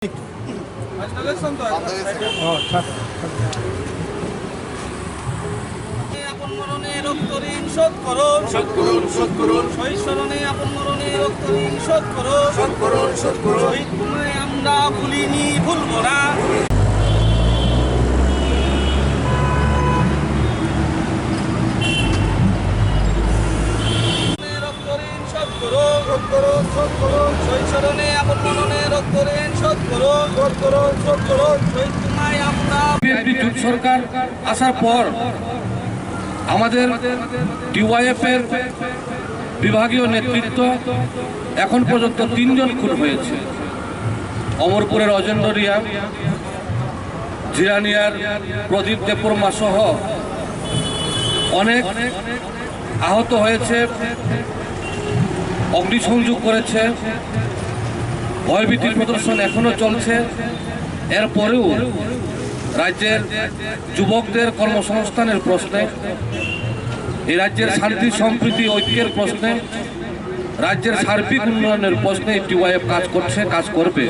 আপন মরণে রক্ত ঋণ শোধ করুন, শোধ করুন, শোধ করুন। শহীদ স্মরণে আপন মরণে রক্ত ঋণ শোধ করুন, শোধ করুন, শোধ করুন। শহীদ তোমায় আমরা ভুলিনি, ভুলব না। রক্ত ঋণ শোধ করুন, শোধ করুন, শোধ করুন। শহীদ স্মরণে আপন মরণে রক্ত ঋণ শোধ করুন, শোধ করুন, শোধ করুন। শহীদ তোমায় আমরা। বিএনপি জোট সরকার আসার পর আমাদের ডিওয়াইএফ এর বিভাগীয় নেতৃত্ব এখন পর্যন্ত ৩ জন খুন হয়েছে। অমরপুরের অজেন্দ্র রিয়া, জিরানিয়ার প্রদীপ দেববর্মা সহ অনেক আহত হয়েছে, অগ্নিসংযোগ করেছে, ভয়ভীতির প্রদর্শন এখনো চলছে। এরপরেও রাজ্যের যুবকদের কর্মসংস্থানের প্রশ্নে, এই রাজ্যের শান্তি সম্প্রীতি ঐক্যের প্রশ্নে, রাজ্যের সার্বিক উন্নয়নের প্রশ্নে ডিওয়াইএফ কাজ করছে, কাজ করবে।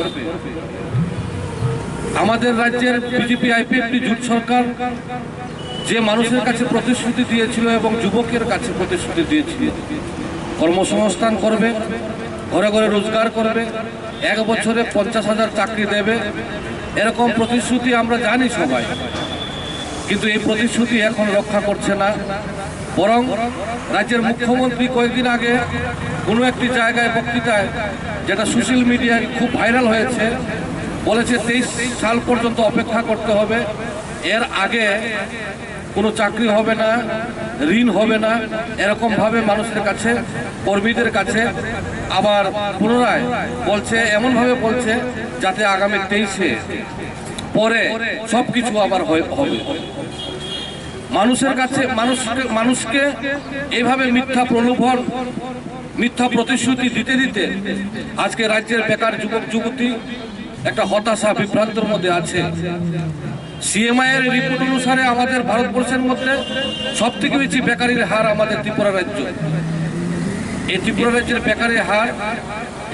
আমাদের রাজ্যের বিজেপি আইপিএফটি জোট সরকার যে মানুষের কাছে প্রতিশ্রুতি দিয়েছিল এবং যুবকের কাছে প্রতিশ্রুতি দিয়েছিল, কর্মসংস্থান করবে, ঘরে ঘরে রোজগার করবে, 1 বছরে 50,000 চাকরি দেবে, এরকম প্রতিশ্রুতি আমরা জানি সবাই। কিন্তু এই প্রতিশ্রুতি এখন রক্ষা করছে না। বরং রাজ্যের মুখ্যমন্ত্রী কয়েকদিন আগে কোনো একটি জায়গায় বক্তৃতায়, যেটা সোশ্যাল মিডিয়ায় খুব ভাইরাল হয়েছে, বলেছে 23 সাল পর্যন্ত অপেক্ষা করতে হবে, এর আগে কোনো চাকরি হবে না, ঋণ হবে না, এরকমভাবে মানুষের কাছে, কর্মীদের কাছে আবার পুনরায় বলছে, এমনভাবে বলছে যাতে আগামী 23-এ পরে সব কিছু আবার হবে। মানুষের কাছে মানুষকে এইভাবে মিথ্যা প্রলোভন, মিথ্যা প্রতিশ্রুতি দিতে দিতে আজকে রাজ্যের বেকার যুবক যুবতী একটা হতাশা, বিভ্রান্তের মধ্যে আছে। সিএমআই এর রিপোর্ট অনুসারে আমাদের ভারতবর্ষের মধ্যে সবথেকে বেশি বেকারির হার আমাদের ত্রিপুরা রাজ্য। এই ত্রিপুরা রাজ্যের বেকারের হার,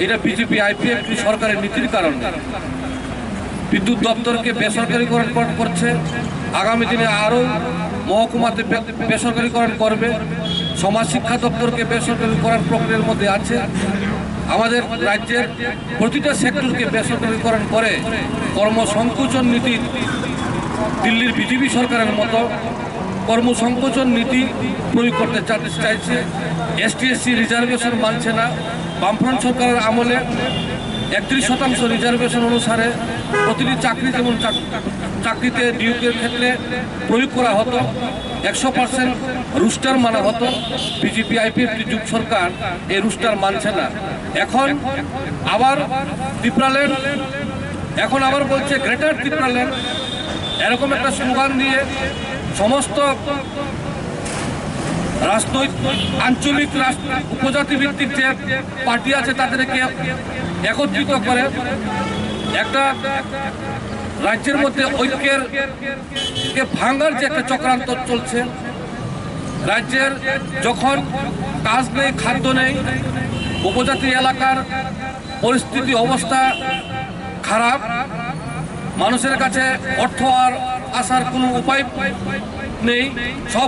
এটা বিজেপি আইপিএফ সরকারের নীতির কারণে। বিদ্যুৎ দপ্তরকে বেসরকারীকরণ করছে, আগামী দিনে আরও মহকুমাতে বেসরকারীকরণ করবে, সমাজ শিক্ষা দপ্তরকে বেসরকারীকরণ প্রক্রিয়ার মধ্যে আছে। আমাদের রাজ্যের প্রতিটা সেক্টরকে বেসরকারীকরণ করে কর্মসংকোচন নীতি, দিল্লির বিজেপি সরকারের মতো কর্মসংকোচন নীতি প্রয়োগ করতে চাইছে। এসটি/এসসি রিজার্ভেশন মানছে না। বামফ্রন্ট সরকারের আমলে 31% রিজার্ভেশন অনুসারে প্রতিটি চাকরি, যেমন চাকরিতে নিয়োগের ক্ষেত্রে প্রয়োগ করা হতো, 100% রুস্টার মানা হতো। বিজেপি আইপিএফটি জোট সরকার এই রুস্টার মানছে না। এখন আবার ত্রিপুরাল্যান্ড, এখন আবার বলছে গ্রেটার ত্রিপুরাল্যান্ড, এরকম একটা স্লোগান দিয়ে সমস্ত রাজনৈতিক, আঞ্চলিক, উপজাতি ভিত্তিক যে পার্টি আছে তাদেরকে একত্রিত করে একটা রাজ্যের মধ্যে ঐক্যের ভাঙার যে একটা চক্রান্ত চলছে। রাজ্যের যখন কাজ নেই, খাদ্য নেই, উপজাতি এলাকার পরিস্থিতি, অবস্থা খারাপ, মানুষের কাছে অর্থ আর আসার কোনো উপায় নেই, সব